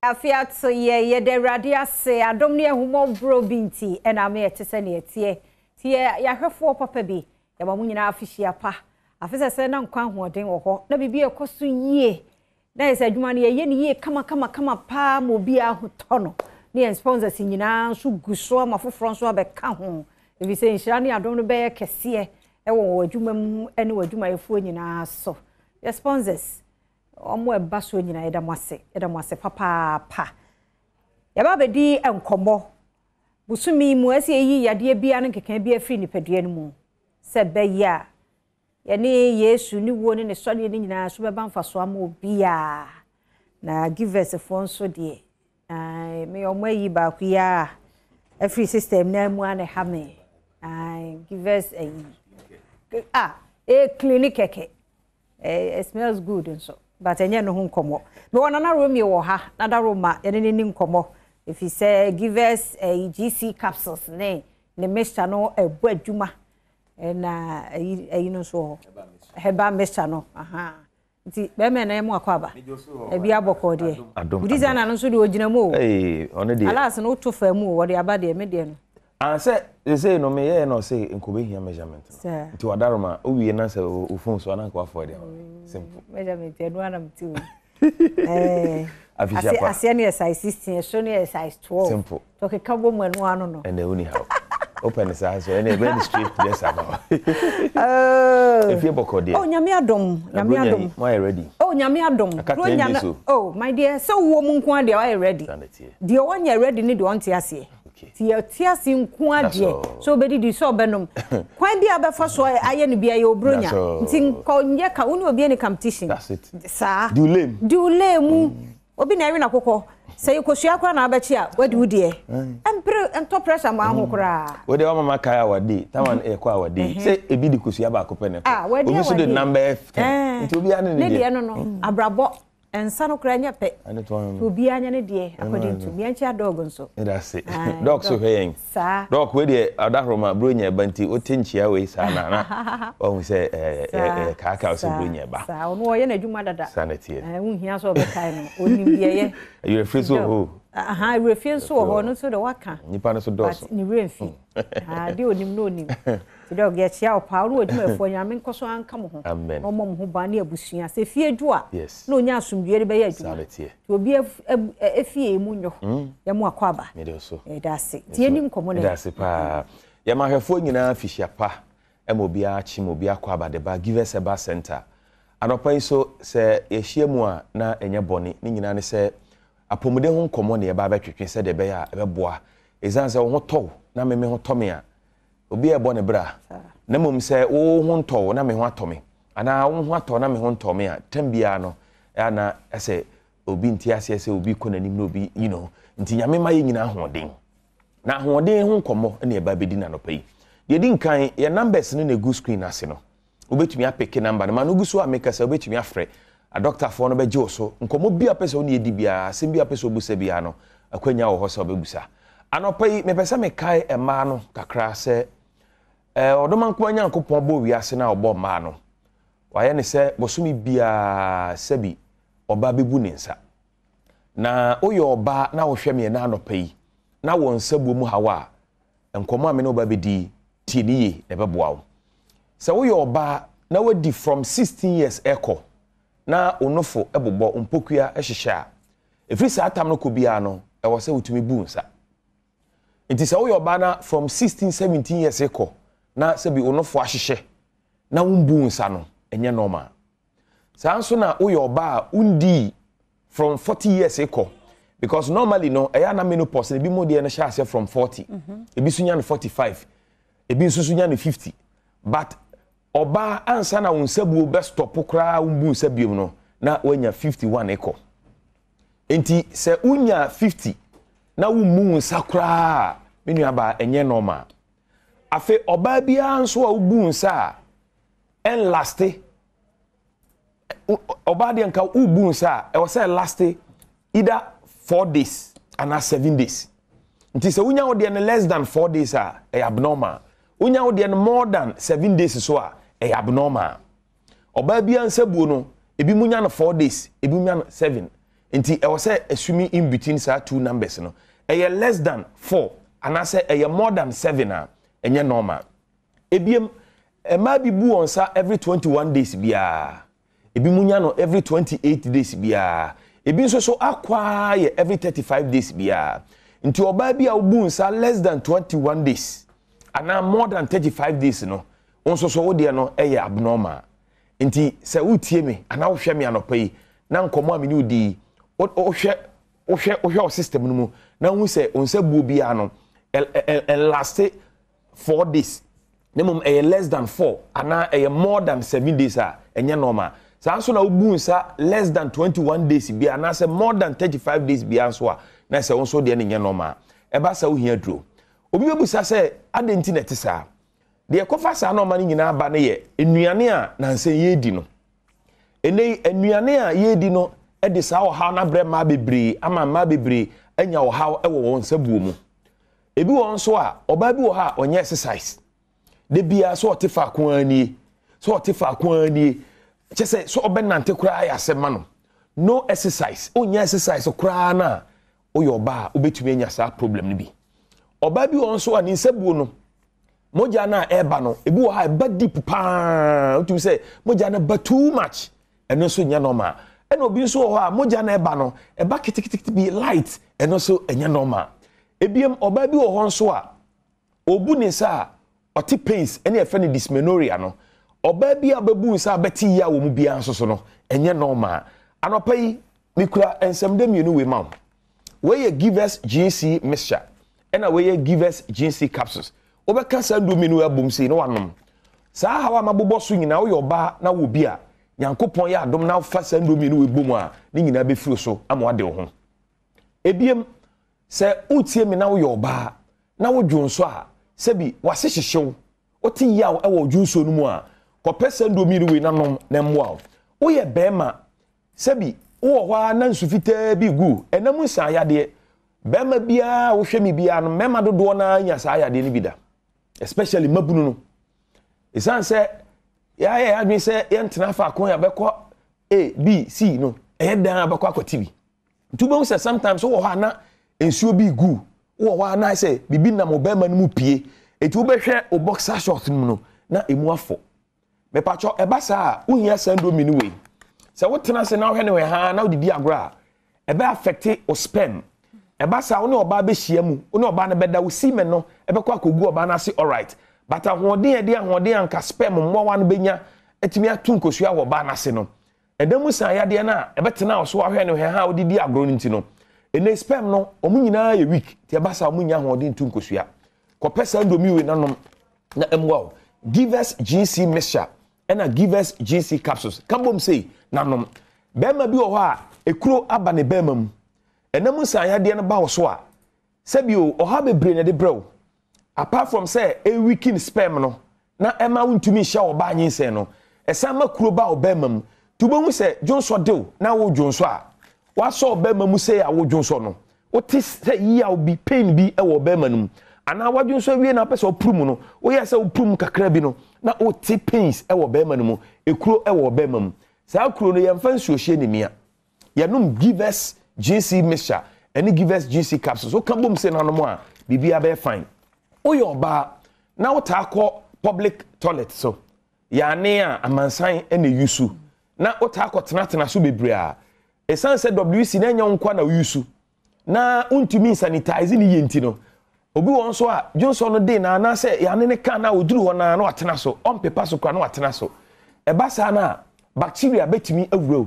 Afiat so ye de radia se adom ne humo bro binti ena me etese ne etie tie ya hwefo papa bi ya ba munyina afihia pa afese se na nkwa hoden wo ho na bibi ekoso yie na ese adwuma ne ye ne yie kama pa mo bi ahoto no ne sponsors nyina so guso amafoforo so abeka ho ebi se nhira ne adom no be kese e wo adwuma mu ene adwuma efuo nyina so the sponsors omo eba so nyina eda mwase papa pa ya ba bedi enkomo busumi mu ase yi yade bia ne keka bia free ni padua no mu se beya ya ne Yesu ni wo ne sɔre ne nyina so beba mfaso ama obia na give us a phone so de ai me omo yi ba ku ya every system na mu ane ha me ai give us a clinic keke it smells good and so but enye no ho nkomo me wona na room ye wo ha na da room ma ye ne nkomo if you say give us a GC capsules ne mixture no ebu adwuma na you know so Herbal mixture no aha nti be me na mu akwaba e bia boko de budi zana no so de ogina mu one de alas no to fa mu wo de aba de me de no an say no me ye no say nkobe hia measurement nti wadaroma o wie na say o phone so na kwa for de simple measurement e no anam ti afisha pa ase ne size 16 so ne size 12 simple to ke kabo mu anu anu no and only how open size so and very straight just about if you boko there nyame adom why ready nyame adom oh my dear so wo mu nko ade why ready de wanya ready ni de on te ase ti ase nko ade so be di so benom kwan bia be fa so aye ne bia ye obronya nti nko nye ka woni obi ni competition that's it sa dule mu obi na ewe na kokko say kosua kwa na abachi a wadi wudie empre ento pressure ma ho kra we de wa mama kai awade taman e kwa awade say ebi di kosua ba kopɛ ne obi so the number 10 nti obi ane ne die no abrabo ensa no kra nya pe obi anya ne die according to me ancha dog nso that's it dog so hyen dog we de adahroma bronya banti o tenchia we sa na o say ka o say bronya ba sa ono ye na adwuma dada sanity unhia so be kai no onim ye you refuse so ho refuse so ho no so de waka nipa no so doso ni remfi de onim no onim ti dog ye chia o pa ro adwuma efo nyame nkoso anka mo ho omo mo ho ba na abusua se fie dwua na onya asomdwe be ye adwuma sanity obi efie mu nyo ya mu akwaba me de so dase tie ni nkomo ne dase pa ya mahwefo nyina fishia pa obi achi obi akwaba de ba give us a bar center anopan so se yehia mu a na enye boni ni nyina ne se apomode ho nkomo ne ba betwetwe se de be ya ebeboa ezan se ho tow na me ho tome a obi e boni bra na mum se wo ho ntow na me ho atome ana wo ho atɔ na me ho ntome a tambia no na ese obi nti ase se obi konanim na obi you know nti nyame ma ye nyina ahoden na ahoden ho nkomo na e ba bedi na no pai de di nkan ye numbers ne na go screen ase no obetumi apeke number na ma no guso ameka se obetumi afre a doctor for no beje oso nkomo bia pese oni edi bia asem bia pese obusa bia no akwanya wo ho se obebusa anopai me pese me kai e ma no kakra se odoma nkwanya nkopon bo wi ase na obo ma no waye ne se bosumi bia sebi oba bebu ne nsa na oyo oba na wo hwɛ me na anopai na wo nsa bu mu hawa nkomo ame na oba bedi tieniye e beboa wo se oyo oba na wadi from 16 years echo na onofo ebobɔ mpokua ehyehyɛ a efiri sa atam no kobia no e wo se wutumi bu nsa nti se oyo oba na from 16 17 years echo na se bi onofo ahyehyɛ na wumbu nsa no enye normal sa nso na oyo oba undi from 40 years echo because normally no eya na menopause e bi modie na hya from 40 e bi sunya no 45 e bi nso sunya no 50 but oba ansa na wonsabuo be stop kra wumbu nsabiom no na wanya 51 echo enti se unya 50 na wumbu nsa kra menu aba enye normal afi oba bia nso a wubu nsa en laste oba de nka wubu nsa e wo say laste either 4 days and 7 days nti se unya wo de less than 4 days e abnormal unya wo de more than 7 days so e abnormal oba bia nsabuo no ebi munya no 4 days ebi munya no 7 nti e wo say assuming in between sa two numbers no e less than 4 and I say e more than 7 a enye normal ebiem e ma bi bu on sa every 21 days bia ebi munya no every 28 days bia ebi nso so akwa ye every 35 days bia nti oba bi a obu nsa less than 21 days and more than 35 days no onso so wo de no e abnormal nti se utie me ana wo hwe me anopa yi na nkomo a me ni odi wo hwe o system no mu na hu se onsa buo bia no last 4 days nemum less than 4 ana more than 7 days a enye normal sa so na obu nsa less than 21 days bia na se more than 35 days bia so a na se onso de enye normal e ba sa wo hia duro obi bebusa se adenti na tisa de ekofa sa na oma ni nyina ba ne ye enuane a na nse ye di no ene enuane a ye di no e de sa wo ha na bre ma bebre ama ma bebre anya wo ha e wo won sabuo mu ebi won so a oba bi wo ha onye exercise de bia so otefa ko ani chese so obenante kura ya sema no exercise onya exercise kura na oyoba obetumi anya sa problem ni bi oba bi won so a ni nsabuo no moja na eba no ebi wo ha eba deep pa otu say moja na ba too much eno so nya normal eno obi nso wo ha moja na eba no eba kitikiti bi light eno so enya normal ebiem oba bi wo ho nso a obu ni sa oti pains ene efe ni dysmenorrhea no oba bi ababu nsa beti ya wo mu bia nso so no enye normal anopa yi mikura ensemde mienu we ma we ye givers GC mixture ena we ye givers GC capsules obeka sandu mienu abom sei no wanom sa hawa mabobo so nyina wo yoba na wo bia nyankopon ya adom na fa sandu mienu we bom a ni nyina be firo so ama wade wo ho ebiem se utie mi na wo yoba na wo dwonso a sebi wase hyehyew oti yaw e wo dwonso no mu a kopesa ndomi ni we nanom na mmoa wo ye bema sebi wo hwa na nsufita bi gu enam nsa yade bema bia wo hwe mi bia no mema dodo na nya sa yade ni bida especially mabunu no isan se ya adwi se yentena fa kon ya beko A B C no dan beko akoti bi tubo se sometimes wo hwa na ensuo bi gu wo hwa na se bibi na mo bema no mu pie etu wo behwe o boxer short mu no na emu afọ me pacho eba sa uhia sando mini we se wo tena se na hwe ne we ha na odidi agora eba affect o sperm eba sa wo ne oba be hia mu wo ne oba na beda wo semen no ebe kwa kogu oba na se alright but ahoden anka sperm mo wa no benya etimi atu nkosua wo ba na se no edamu san yade na ebe tena so hwe ne we ha odidi agoro nti no ene sperm no omu nyina ye weak ti eba sa omu nya ahoden tu nkosua ko pesa ndomi we nanom na emwa givers GC mixture ena givers GC capsules kambom say nanom bema bi wo ho a ekuro aba ne bema mu enam san yade no ba wo so a sebio oha bebre ne de brew apart from say a weaken sperm no na ema wuntumi hya wo ba anyin no esan makuro ba wo bema mu tubo mu say jonso dew na wo jonso a wa so bema mu say a wo jonso no wo ti say yi a wo bi pain bi e wo bema no ana wadwun so wie na pese oprum no wo ye se oprum kakra bi no na o ti pains e wo bema no mu ekuro e wo bema mu sa kuro no yemfa nsuohye ne mia yenum givers GC mixture any givers GC capsules so kan bom se na no mo a bibia be fine o yo ba na wo ta akọ public toilet so ya ne a amansan e na yusu na wo ta akọ tenatena so bebre a esan se WC na nya nkwa na yusu na untumi sanitize ni yenti no obi won so a Johnson no dey na say ya ne kan na oduru ho na watena so on paper so kwa na watena so e ba sa na bacteria betimi awuro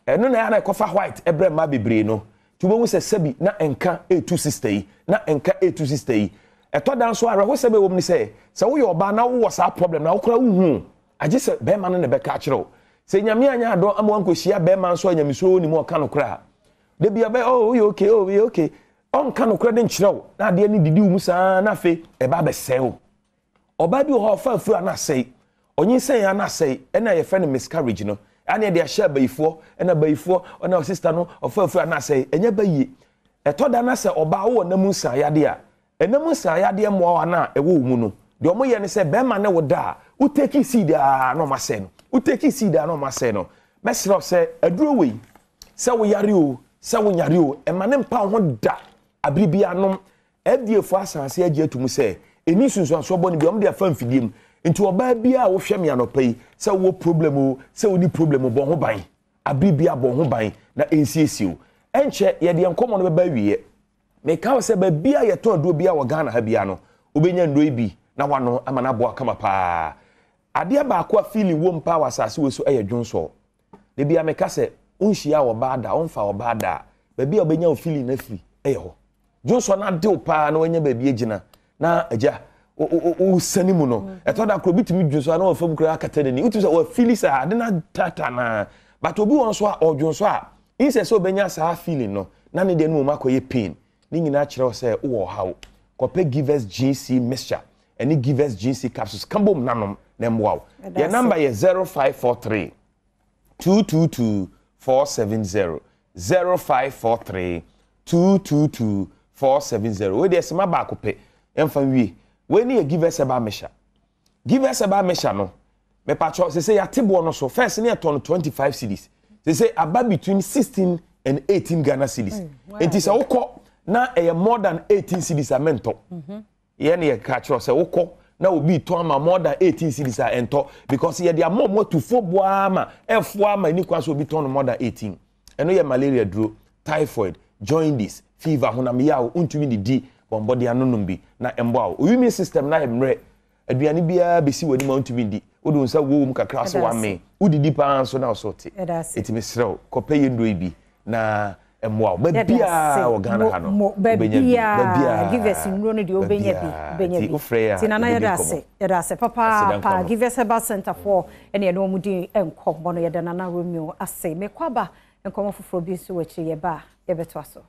eno na ya na kofa white ebre ma bebre no tubo mu se sebi na enka A2 sister yi na enka A2 sister yi eto dan so ara ho sebe wo mu se wo yo ba na wo sa problem na wo kra hu age se be ma no ne be ka kire se nyame anya ado amwan ko hia be ma so nyame so ni mo ka no kra de bia be oh you okay oh you okay on kan okra de nkyerɛw na de ani didi mu saa na fe e ba be sew oba bi ho fa fu ana sei onyin sei ana sei na ye fe ne miscarriage no ana de ahya bayifo na bayifo ona sister no ofa fu ana sei enya bayi etoda na se oba wo na mu san yade a enamu san yade mo wa na ewo mu no de omo ye ne se be ma ne wo da u take seed a no ma se no u take seed a no ma se no mesro se aduro we se wo yare o se wonyare o e ma ne mpa ho da abribia nom FDF asanse agi atum se eni sunsuanso bɔ ne bi de afa mfidiem nti oba bia wo hwɛ me anopa yi se wo problem o se wo ni problem bɔ ho ban abribia bɔ ho ban na ensiesie o enche ye de enkomo no beba wiye me ka wo se ba bia ye to ado bia wo Ghana ha bia no obenya ndoi bi na wano ama na boa kama pa ade ba akwa feeling wo mpa wasase we so dwonso de bia me ka se unhia wo baada onfa wo baada ba bia obenya wo feeling na free ho dwonso na de pa na wanya ba bia gina na agya o sani mu no eto da kro bitimi dwonso na wo fam kro akata ni utu se wo feeling sa ade na tata na but obi won so a odwonso a inse so obenya sa feeling no na ne de no makoye pain ni nyina kire se wo hawo kope Givers GC mixture any Givers GC capsules kambom nanom nemwaw your number is 0543 222 470 0543 222 470 we dey sema ba kope emfa wi we ni Givers eba mesha no me pacho say ya tebo no so first ni eton 25 cedis say about between 16 and 18 Ghana cedis it is wokọ na more than 18 cedis amento ye na ye catch say wokọ na obi to ama more than 18 cedis a ento because ye dey more to fo boa ama efo ama ni kwa so obi to no more than 18 eno ye malaria duro typhoid jaundice fever honam ya untumi ni di bombody anonom bi na embo a immune system na emre aduane bia besi wani ma untumi di odu nsa wo mu kakra so wa me udidi pa so na so te etimi srew kope ye ndo bi na emwa babia o Ghana ha no babia Givers nro no de obenya bi tinana yedase papa pa Givers Herbal Center for ene no mudi enkom bono yedana na Romeo ase mekwaba enkom foforo bi so wachi ye ba ye beto aso